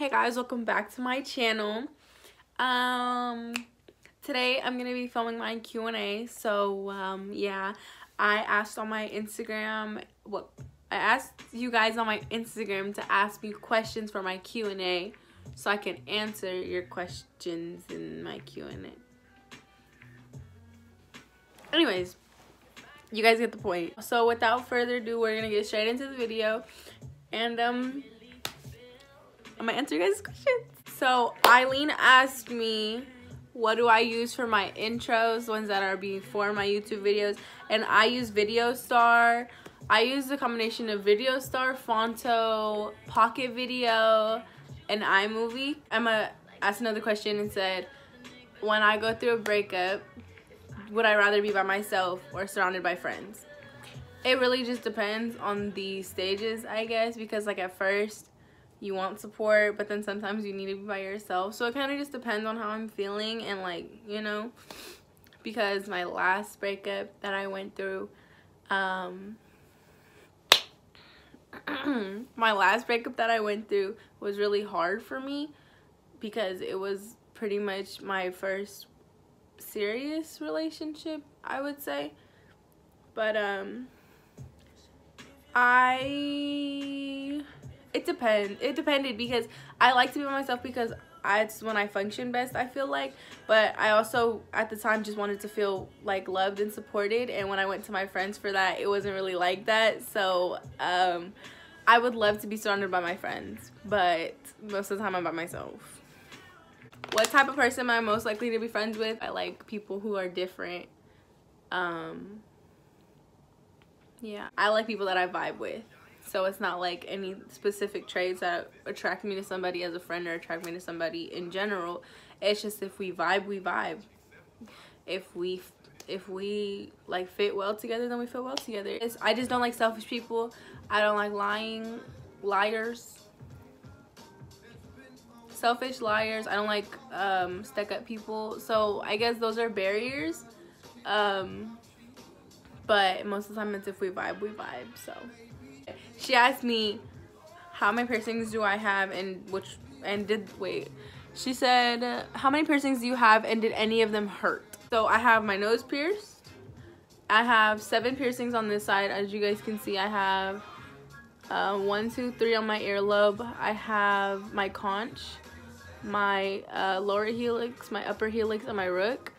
Hey guys, welcome back to my channel. Today I'm gonna be filming my Q&A. So yeah, I asked on my Instagram I asked you guys on my Instagram to ask me questions for my Q&A so I can answer your questions in my Q&A. Anyways, you guys get the point. So without further ado, we're gonna get straight into the video, and I'm gonna answer you guys' questions. So Eileen asked me, what do I use for my intros, the ones that are before my YouTube videos? And I use VideoStar. I use the combination of VideoStar, Fonto, Pocket Video, and iMovie. Emma asked another question and said, when I go through a breakup, would I rather be by myself or surrounded by friends? It really just depends on the stages, I guess, because like at first you want support, but then sometimes you need to be by yourself. So it kind of just depends on how I'm feeling, and like, you know, because my last breakup that I went through, my last breakup that I went through was really hard for me because it was pretty much my first serious relationship, I would say. But it depended because I like to be by myself because it's when I function best, I feel like. But I also at the time just wanted to feel like loved and supported, and when I went to my friends for that, it wasn't really like that. So I would love to be surrounded by my friends, but most of the time I'm by myself. What type of person am I most likely to be friends with? I like people who are different. Yeah, I like people that I vibe with. So it's not like any specific traits that attract me to somebody as a friend or attract me to somebody in general. It's just if we vibe, we vibe. If we like fit well together, then we fit well together. I just don't like selfish people. I don't like liars. Selfish liars. I don't like stuck up people. So I guess those are barriers. But most of the time it's if we vibe, we vibe. So she asked me how many piercings do I have she said, how many piercings do you have and did any of them hurt? So I have my nose pierced. I have 7 piercings on this side. As you guys can see, I have 1, 2, 3 on my earlobe. I have my conch, my lower helix, my upper helix, and my rook.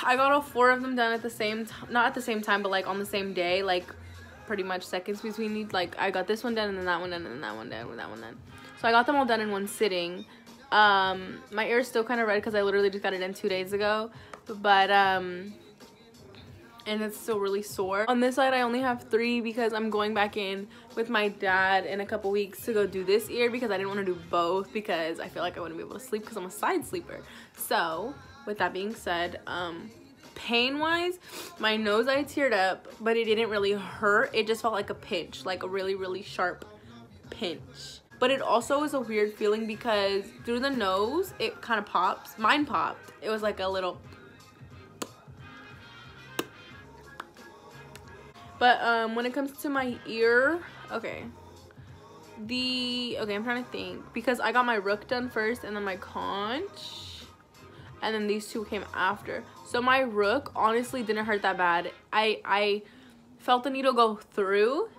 I got all 4 of them done at the same time, not at the same time, but like on the same day, like pretty much seconds between each. Like I got this one done and then that one done and then that one done and that one done. So I got them all done in one sitting. My ear is still kind of red because I literally just got it in 2 days ago, but and it's still really sore. On this side I only have 3 because I'm going back in with my dad in a couple weeks to go do this ear because I didn't want to do both because I feel like I wouldn't be able to sleep because I'm a side sleeper. So with that being said, pain wise, my nose I teared up, but it didn't really hurt. It just felt like a pinch, like a really sharp pinch. But it also was a weird feeling because through the nose it kind of pops. Mine popped. It was like a little. But when it comes to my ear, I'm trying to think because I got my rook done first and then my conch. And then these 2 came after. So my rook honestly didn't hurt that bad. I felt the needle go through,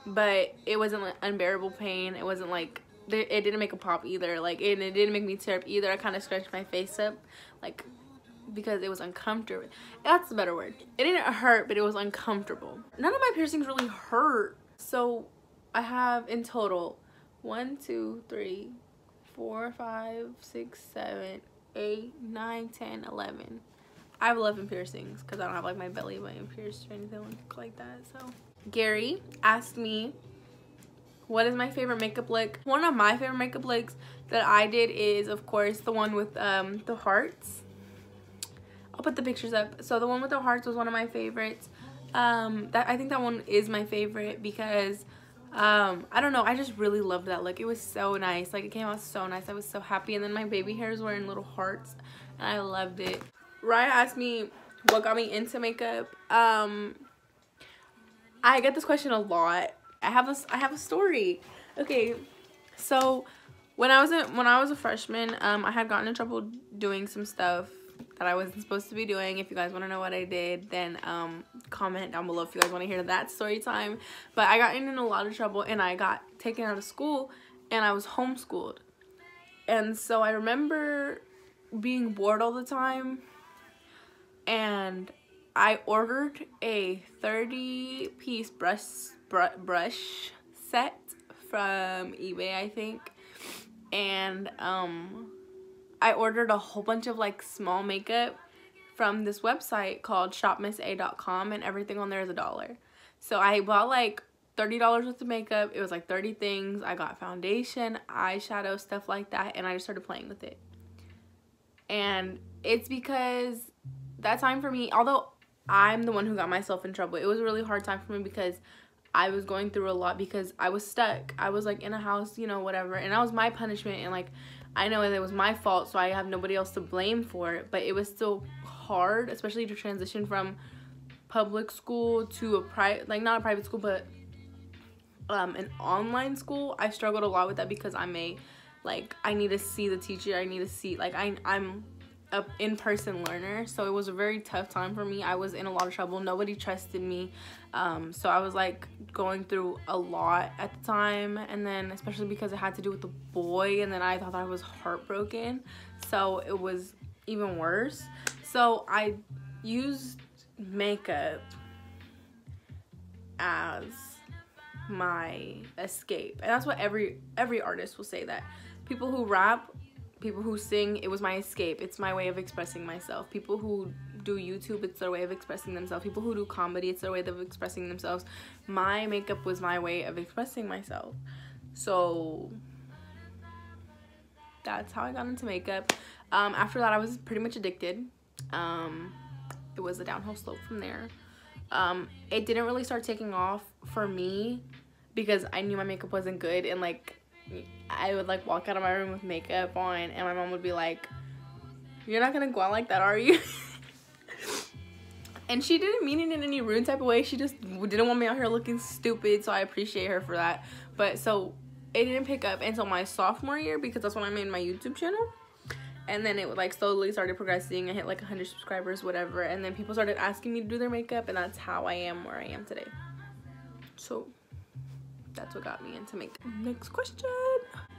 but it wasn't like unbearable pain. It wasn't like, it didn't make a pop either. Like it didn't make me tear up either. I kind of scratched my face up, like, because it was uncomfortable. That's the better word. It didn't hurt, but it was uncomfortable. None of my piercings really hurt. So I have in total 1, 2, 3, 4, 5, 6, 7, 8, 9, 10, 11. I have 11 piercings because I don't have like my belly button pierced or anything like that. So Gary asked me, what is my favorite makeup look? One of my favorite makeup looks that I did is, of course, the one with the hearts. I'll put the pictures up. So the one with the hearts was one of my favorites. I think that one is my favorite because I don't know, I just really loved that look. It was so nice. Like it came out so nice. I was so happy. And then my baby hairs were in little hearts and I loved it. Raya asked me what got me into makeup. I get this question a lot. I have a story. Okay, so when I was a freshman, I had gotten in trouble doing some stuff that I wasn't supposed to be doing. If you guys want to know what I did, then comment down below if you guys want to hear that story time. But I got in a lot of trouble, and I got taken out of school, and I was homeschooled. And so I remember being bored all the time, and I ordered a 30-piece brush set from eBay, I think. And I ordered a whole bunch of like small makeup from this website called shopmissa.com, and everything on there is $1. So I bought like $30 worth of makeup. It was like 30 things. I got foundation, eyeshadow, stuff like that, and I just started playing with it. And it's because that time for me, although I'm the one who got myself in trouble, it was a really hard time for me because I was going through a lot because I was stuck. I was like in a house, you know, whatever, and that was my punishment, and like I know it was my fault, so I have nobody else to blame for it. But it was still hard, especially to transition from public school to a private, like not a private school, but an online school. I struggled a lot with that because I need to see the teacher. I need to see, like, I'm a in-person learner, so it was a very tough time for me. I was in a lot of trouble. Nobody trusted me, so I was like going through a lot at the time, and then especially because it had to do with the boy, and then I thought I was heartbroken, so it was even worse. So I used makeup as my escape, and that's what every artist will say. That people who rap, people who sing, it was my escape. It's my way of expressing myself. People who do YouTube, it's their way of expressing themselves. People who do comedy, it's their way of expressing themselves. My makeup was my way of expressing myself. So that's how I got into makeup. After that, I was pretty much addicted. It was a downhill slope from there. It didn't really start taking off for me because I knew my makeup wasn't good, and like I would like walk out of my room with makeup on, and my mom would be like, "You're not gonna go out like that, are you?" And she didn't mean it in any rude type of way. She just didn't want me out here looking stupid, so I appreciate her for that. But so it didn't pick up until my sophomore year, because that's when I made my YouTube channel. And then it like slowly started progressing. I hit like 100 subscribers, whatever, and then people started asking me to do their makeup, and that's how I am where I am today. So that's what got me into makeup. Next question.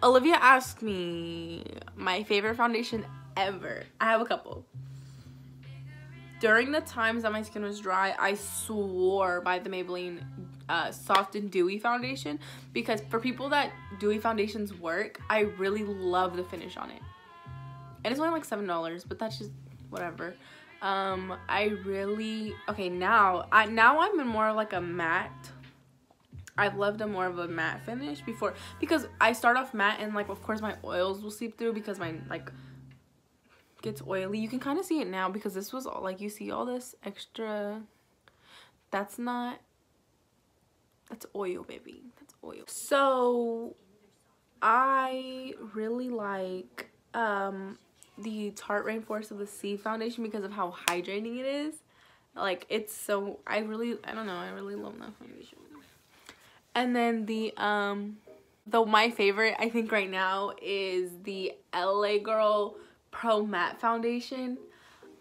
Olivia asked me my favorite foundation ever. I have a couple. During the times that my skin was dry, I swore by the Maybelline Soft and Dewy foundation, because for people that dewy foundations work, I really love the finish on it. And it's only like $7, but that's just whatever. I really, okay, now I'm in more like a matte. I've loved a more of a matte finish before, because I start off matte, and like of course my oils will seep through because my like gets oily. You can kind of see it now because this was all like, you see all this extra, that's oil, baby, that's oil. So I really like the Tarte Rainforest of the Sea foundation because of how hydrating it is. Like it's so, I really love that foundation. And then my favorite I think right now is the LA Girl Pro Matte foundation.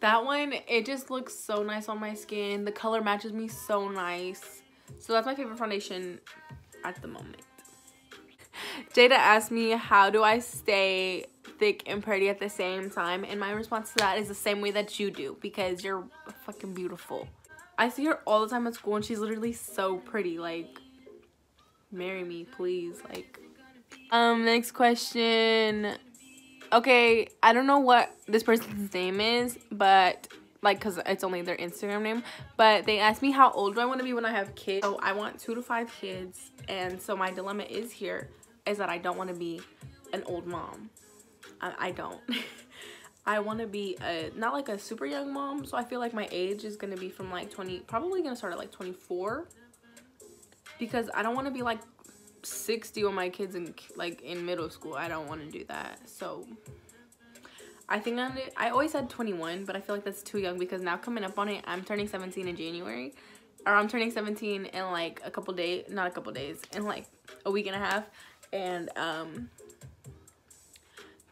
That one, it just looks so nice on my skin. The color matches me so nice. So that's my favorite foundation at the moment. Jada asked me, how do I stay thick and pretty at the same time? And my response to that is the same way that you do, because you're fucking beautiful. I see her all the time at school, and she's literally so pretty. Like, marry me, please. Like, next question. Okay, I don't know what this person's name is, but like, because it's only their Instagram name, but they asked me how old do I want to be when I have kids. So I want 2 to 5 kids, and so my dilemma is that I don't want to be an old mom. I don't. I want to be not like a super young mom, so I feel like my age is going to be from like 20, probably going to start at like 24, because I don't want to be like 60 when my kids in middle school. I don't want to do that. So I think I always said 21, but I feel like that's too young, because now coming up on it, I'm turning 17 in January, or I'm turning 17 in like in like a week and a half, And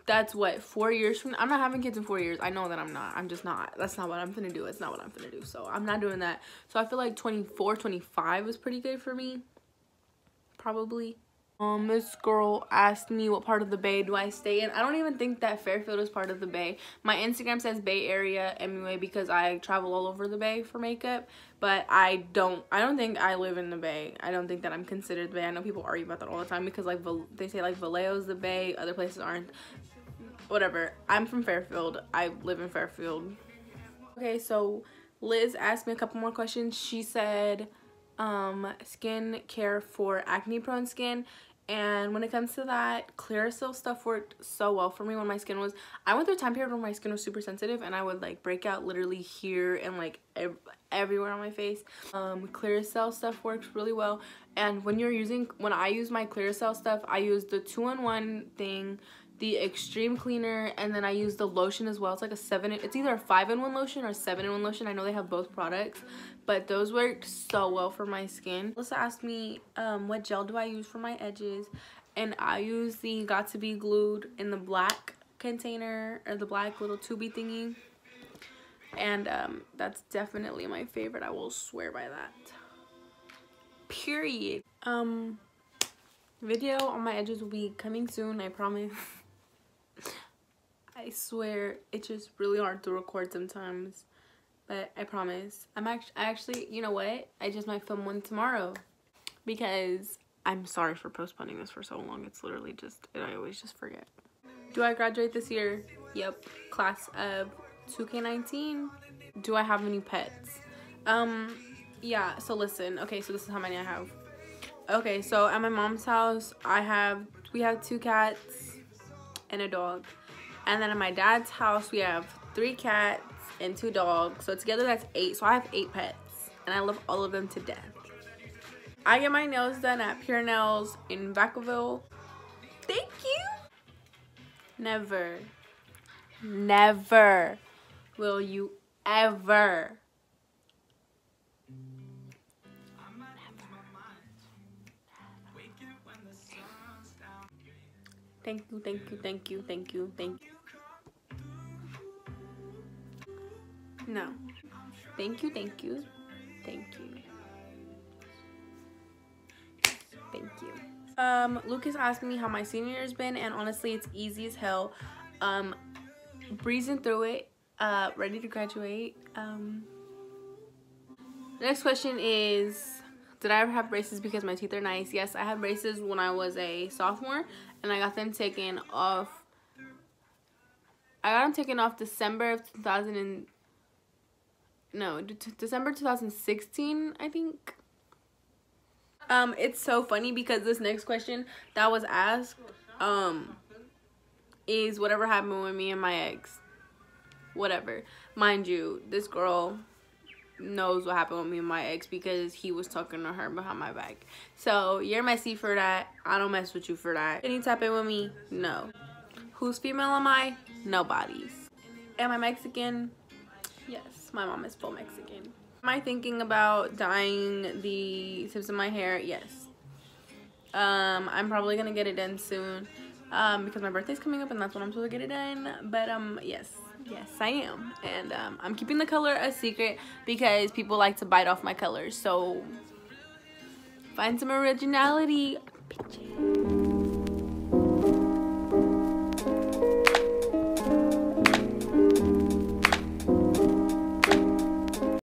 that's what, 4 years from now. I'm not having kids in 4 years. I know that I'm not. I'm just not. That's not what I'm gonna do. It's not what I'm gonna do. So I'm not doing that. So I feel like 24, 25 is pretty good for me, probably. This girl asked me what part of the Bay do I stay in. I don't even think that Fairfield is part of the Bay. My Instagram says Bay Area anyway because I travel all over the Bay for makeup, but I don't think I live in the Bay. I don't think that I'm considered the Bay. I know people argue about that all the time because like they say like Vallejo's the Bay, other places aren't. Whatever. I'm from Fairfield. I live in Fairfield. Okay, so Liz asked me a couple more questions. She said skin care for acne prone skin. And when it comes to that, Clearasil stuff worked so well for me when my skin was, I went through a time period when my skin was super sensitive and I would like break out literally here and like everywhere on my face. Clearasil stuff works really well. And when I use my Clearasil stuff, I use the 2-in-1 thing, the extreme cleaner, and then I use the lotion as well. It's like it's either a 5-in-1 lotion or a 7-in-1 lotion. I know they have both products, but those worked so well for my skin. Melissa asked me what gel do I use for my edges, and I use the Got To Be Glued in the black container, or the black little tubey thingy, and that's definitely my favorite. I will swear by that, period. Video on my edges will be coming soon, I promise. I swear it's just really hard to record sometimes, but I promise. I actually, you know what? I just might film one tomorrow because I'm sorry for postponing this for so long. It's literally just, I always just forget. Do I graduate this year? Yep. Class of 2K19. Do I have any pets? Yeah, so listen. Okay, so this is how many I have. Okay, so at my mom's house, we have 2 cats and a dog. And then at my dad's house, we have 3 cats and 2 dogs. So together that's 8. So I have 8 pets. And I love all of them to death. I get my nails done at Pure Nails in Vacaville. Thank you. Never will you ever Thank you. No. Thank you. Lucas asked me how my senior year's been, and honestly, it's easy as hell. Breezing through it. Ready to graduate. The next question is, did I ever have braces because my teeth are nice? Yes, I had braces when I was a sophomore, and I got them taken off. December of December 2016, I think. It's so funny because this next question that was asked, is whatever happened with me and my ex. Whatever. Mind you, this girl knows what happened with me and my ex because he was talking to her behind my back. So you're messy for that. I don't mess with you for that. Any tap in with me? No. Whose female am I? Nobody's. Am I Mexican? Yes, my mom is full Mexican. Am I thinking about dyeing the tips of my hair? Yes. I'm probably gonna get it done soon because my birthday's coming up and that's when I'm supposed to get it done. But yes I am, and I'm keeping the color a secret because people like to bite off my colors, so find some originality, bitches.